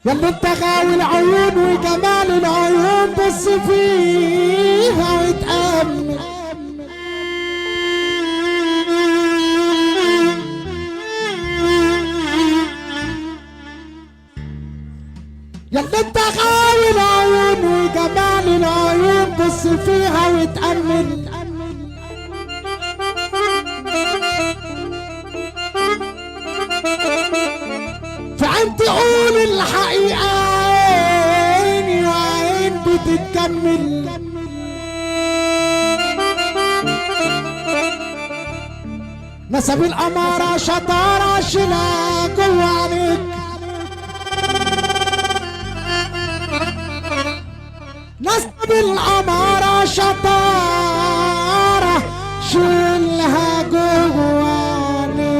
ياللي انت غاوي العيون وجمال العيون بص فيها واتأمل. ياللي انت غاوي العيون وجمال العيون بص فيها واتأمل. فعين تقول الحقيقة عين وعين بتتكمل. نسب الأمارة شطارة شيلها جوا عليك. نسب الأمارة شطارة شيلها جوا عليك.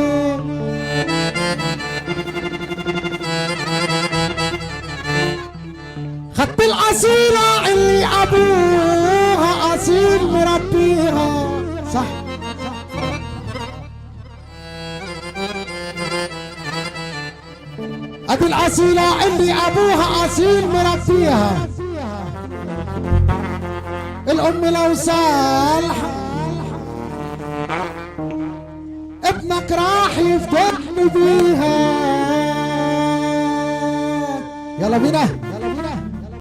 خدت الأصيلة اللي أبوها أصيل مربيها صح. أدي الأصيلة اللي أبوها أصيل مربيها. الأم لو صالحة ابنك راح يفضل بيها. يلا بينا.